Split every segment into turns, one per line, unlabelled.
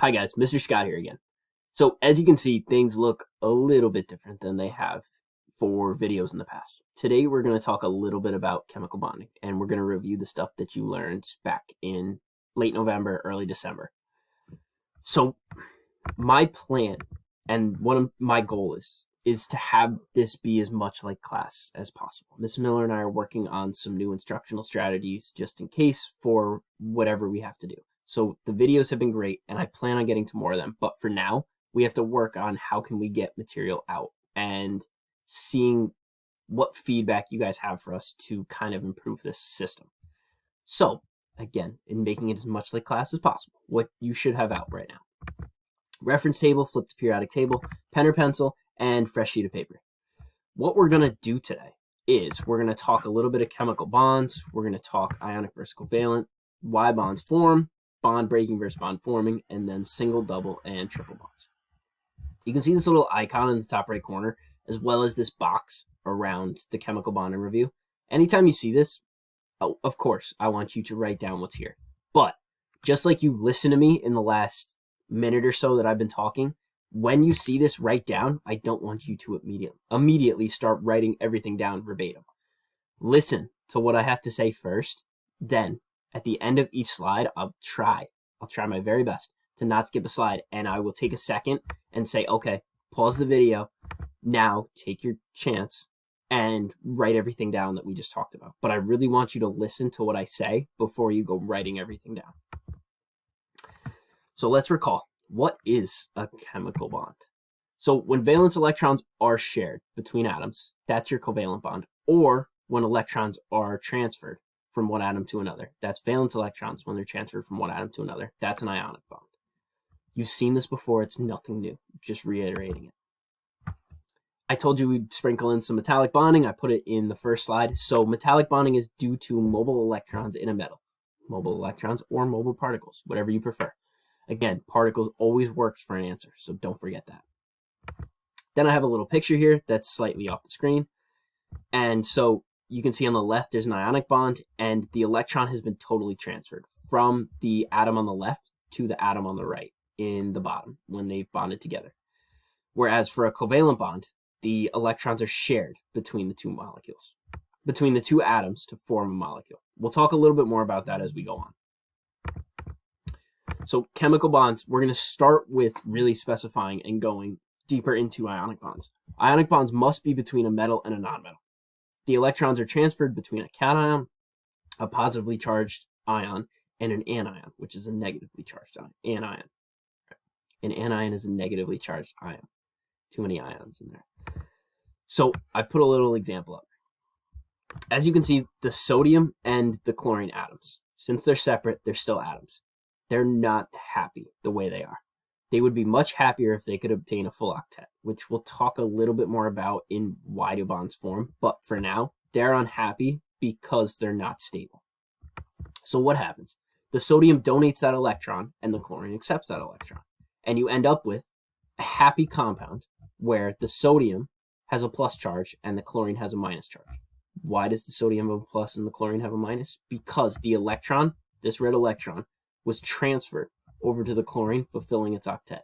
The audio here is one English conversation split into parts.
Hi guys, Mr. Scott here again. So as you can see, things look a little bit different than they have for videos in the past. Today we're going to talk a little bit about chemical bonding, and we're going to review the stuff that you learned back in late November, early December. So my plan and one of my goal is to have this be as much like class as possible. Miss Miller and I are working on some new instructional strategies just in case for whatever we have to do. So the videos have been great, and I plan on getting to more of them. But for now, we have to work on how can we get material out and seeing what feedback you guys have for us to kind of improve this system. So again, in making it as much like class as possible, what you should have out right now: reference table, flipped periodic table, pen or pencil, and fresh sheet of paper. What we're going to do today is we're going to talk a little bit of chemical bonds. We're going to talk ionic versus covalent, why bonds form, bond breaking versus bond forming, and then single, double, and triple bonds. You can see this little icon in the top right corner, as well as this box around the chemical bonding review. Anytime you see this, of course, I want you to write down what's here. But just like you listen to me in the last minute or so that I've been talking, when you see this, write down. I don't want you to immediately start writing everything down verbatim. Listen to what I have to say first, then at the end of each slide, I'll try my very best to not skip a slide, and I will take a second and say, okay, pause the video, now take your chance and write everything down that we just talked about. But I really want you to listen to what I say before you go writing everything down. So let's recall, what is a chemical bond? So when valence electrons are shared between atoms, that's your covalent bond, or when electrons are transferred from one atom to another. That's valence electrons when they're transferred from one atom to another. That's an ionic bond. You've seen this before. It's nothing new. Just reiterating it. I told you we'd sprinkle in some metallic bonding. I put it in the first slide. So metallic bonding is due to mobile electrons in a metal. Mobile electrons or mobile particles, whatever you prefer. Again, particles always works for an answer, so don't forget that. Then I have a little picture here that's slightly off the screen. And so you can see on the left, there's an ionic bond, and the electron has been totally transferred from the atom on the left to the atom on the right in the bottom when they've bonded together. Whereas for a covalent bond, the electrons are shared between the two molecules, between the two atoms to form a molecule. We'll talk a little bit more about that as we go on. So chemical bonds, we're going to start with really specifying and going deeper into ionic bonds. Ionic bonds must be between a metal and a nonmetal. The electrons are transferred between a cation, a positively charged ion, and an anion, which is a negatively charged anion. An anion is a negatively charged ion. Too many ions in there. So I put a little example up. As you can see, the sodium and the chlorine atoms, since they're separate, they're still atoms. They're not happy the way they are. They would be much happier if they could obtain a full octet, which we'll talk a little bit more about in why do bonds form. But for now, they're unhappy because they're not stable. So what happens? The sodium donates that electron and the chlorine accepts that electron. And you end up with a happy compound where the sodium has a plus charge and the chlorine has a minus charge. Why does the sodium have a plus and the chlorine have a minus? Because the electron, this red electron, was transferred over to the chlorine, fulfilling its octet.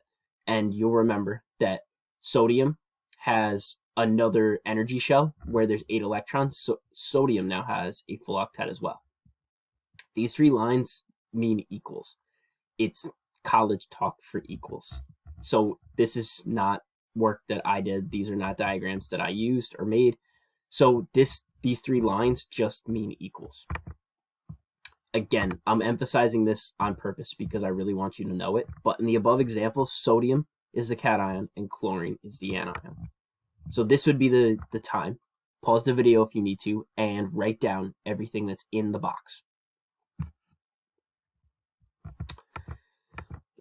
And you'll remember that sodium has another energy shell where there's 8 electrons. So sodium now has a full octet as well. These 3 lines mean equals. It's college talk for equals. So this is not work that I did. These are not diagrams that I used or made. So these 3 lines just mean equals. Again, I'm emphasizing this on purpose because I really want you to know it. But in the above example, sodium is the cation and chlorine is the anion. So this would be the time. Pause the video if you need to and write down everything that's in the box.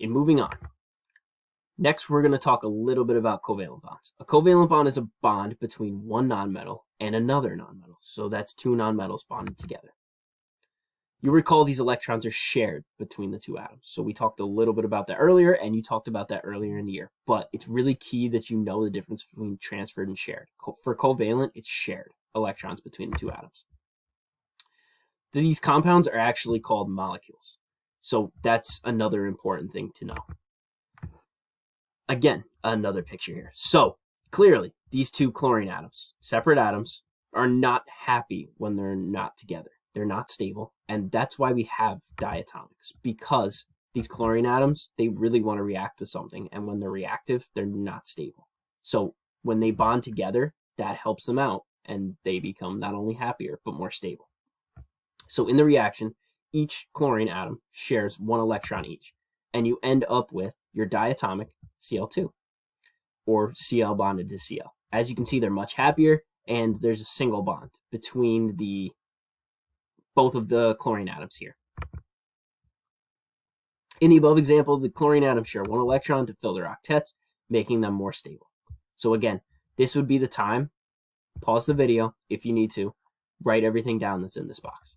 And moving on. Next, we're going to talk a little bit about covalent bonds. A covalent bond is a bond between one nonmetal and another nonmetal. So that's 2 nonmetals bonded together. You recall these electrons are shared between the 2 atoms. So we talked a little bit about that earlier, and you talked about that earlier in the year. But it's really key that you know the difference between transferred and shared. For covalent, it's shared electrons between the 2 atoms. These compounds are actually called molecules. So that's another important thing to know. Again, another picture here. So clearly, these two chlorine atoms, separate atoms, are not happy when they're not together. They're not stable, and that's why we have diatomics, because these chlorine atoms, they really want to react with something, and when they're reactive, they're not stable. So when they bond together, that helps them out, and they become not only happier, but more stable. So in the reaction, each chlorine atom shares one electron each, and you end up with your diatomic Cl2, or Cl bonded to Cl. As you can see, they're much happier, and there's a single bond between both of the chlorine atoms here. In the above example, the chlorine atoms share one electron to fill their octets, making them more stable. So again, this would be the time. Pause the video if you need to. Write everything down that's in this box.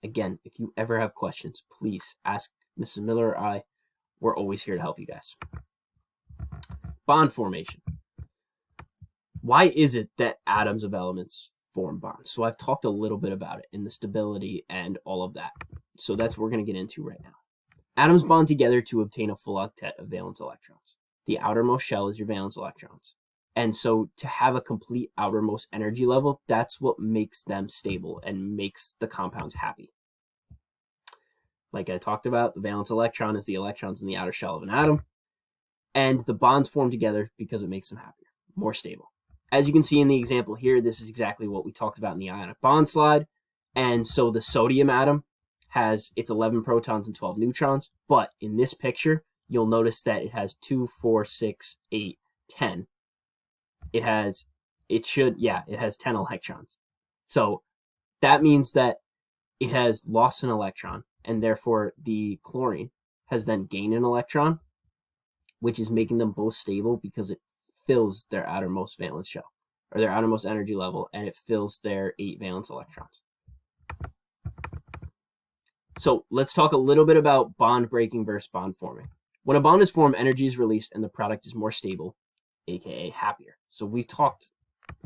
Again, if you ever have questions, please ask Mrs. Miller or I. We're always here to help you guys. Bond formation. Why is it that atoms of elements form bonds? So I've talked a little bit about it in the stability and all of that. So that's what we're going to get into right now. Atoms bond together to obtain a full octet of valence electrons. The outermost shell is your valence electrons. And so to have a complete outermost energy level, that's what makes them stable and makes the compounds happy. Like I talked about, the valence electron is the electrons in the outer shell of an atom. And the bonds form together because it makes them happier, more stable. As you can see in the example here, this is exactly what we talked about in the ionic bond slide. And so the sodium atom has its 11 protons and 12 neutrons. But in this picture, you'll notice that it has 2, 4, 6, 8, 10. It has 10 electrons. So that means that it has lost an electron, and therefore the chlorine has then gained an electron, which is making them both stable because it fills their outermost valence shell, or their outermost energy level, and it fills their 8 valence electrons. So let's talk a little bit about bond breaking versus bond forming. When a bond is formed, energy is released and the product is more stable, aka happier. So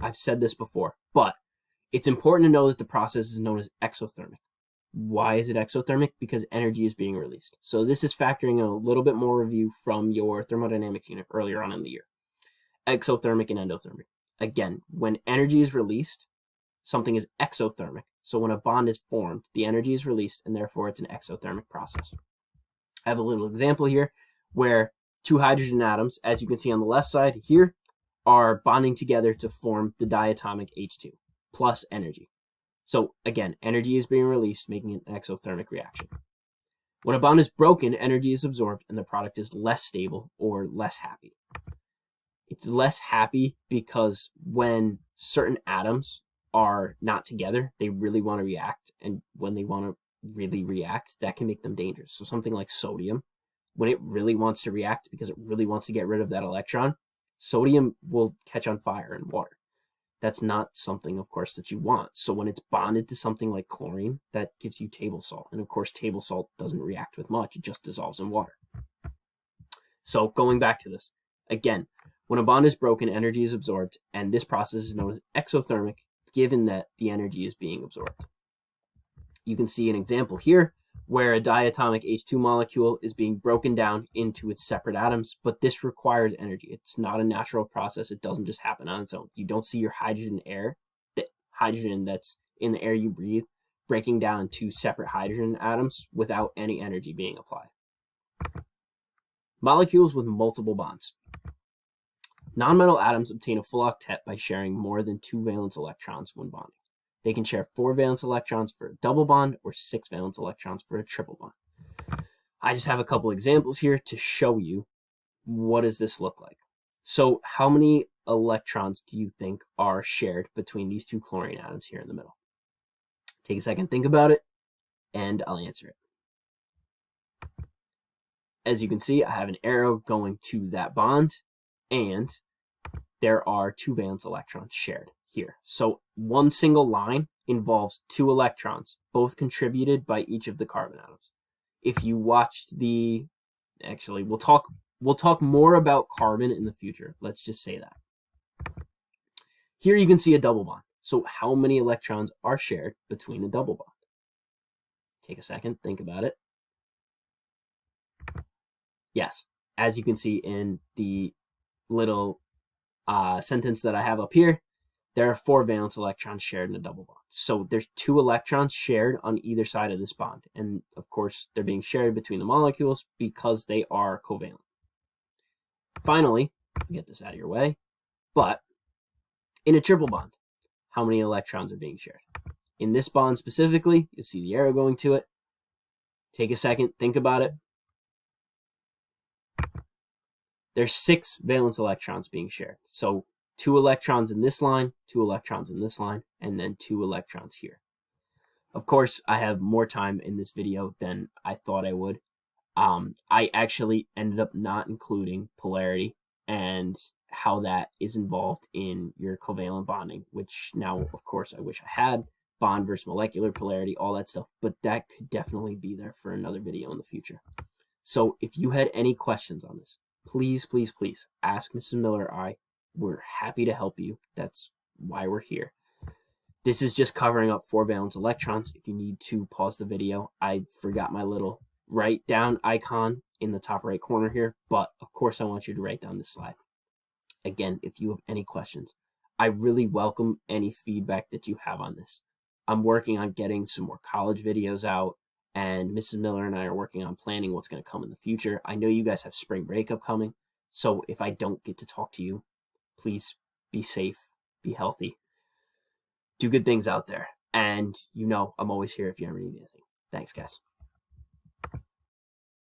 I've said this before, but it's important to know that the process is known as exothermic. Why is it exothermic? Because energy is being released. So this is factoring in a little bit more review from your thermodynamics unit earlier on in the year. Exothermic and endothermic. Again, when energy is released, something is exothermic. So when a bond is formed, the energy is released, and therefore it's an exothermic process. I have a little example here where two hydrogen atoms, as you can see on the left side here, are bonding together to form the diatomic H2 plus energy. So again, energy is being released, making it an exothermic reaction. When a bond is broken, energy is absorbed and the product is less stable or less happy. It's less happy because when certain atoms are not together, they really want to react, and when they want to really react, that can make them dangerous. So something like sodium, when it really wants to react because it really wants to get rid of that electron, sodium will catch on fire in water. That's not something, of course, that you want. So when it's bonded to something like chlorine, that gives you table salt. And of course, table salt doesn't react with much. It just dissolves in water. So going back to this, again, when a bond is broken, energy is absorbed, and this process is known as exothermic, given that the energy is being absorbed. You can see an example here where a diatomic H2 molecule is being broken down into its separate atoms, but this requires energy. It's not a natural process. It doesn't just happen on its own. You don't see your hydrogen that's in the air you breathe breaking down to separate hydrogen atoms without any energy being applied. Molecules with multiple bonds. Nonmetal atoms obtain a full octet by sharing more than 2 valence electrons when bonding. They can share 4 valence electrons for a double bond or 6 valence electrons for a triple bond. I just have a couple examples here to show you what does this look like. So how many electrons do you think are shared between these two chlorine atoms here in the middle? Take a second, think about it, and I'll answer it. As you can see, I have an arrow going to that bond, and there are 2 valence electrons shared here. So one single line involves 2 electrons, both contributed by each of the carbon atoms. If you watched we'll talk more about carbon in the future. Let's just say that. Here you can see a double bond. So how many electrons are shared between a double bond? Take a second, think about it. Yes, as you can see in the little sentence that I have up here, there are 4 valence electrons shared in a double bond. So there's 2 electrons shared on either side of this bond. And of course, they're being shared between the molecules because they are covalent. Finally, get this out of your way, but in a triple bond, how many electrons are being shared? In this bond specifically, you'll see the arrow going to it. Take a second, think about it. There's 6 valence electrons being shared. So 2 electrons in this line, 2 electrons in this line, and then 2 electrons here. Of course, I have more time in this video than I thought I would. I actually ended up not including polarity and how that is involved in your covalent bonding, which now, of course, I wish I had. Bond versus molecular polarity, all that stuff, but that could definitely be there for another video in the future. So if you had any questions on this, please, please, please ask Mrs. Miller or I. We're happy to help you. That's why we're here. This is just covering up 4 valence electrons. If you need to pause the video, I forgot my little write down icon in the top right corner here, but of course I want you to write down this slide. Again, if you have any questions, I really welcome any feedback that you have on this. I'm working on getting some more college videos out, and Mrs. Miller and I are working on planning what's going to come in the future. I know you guys have spring break upcoming, so if I don't get to talk to you, please be safe, be healthy, do good things out there. And you know I'm always here if you ever need anything. Thanks, guys.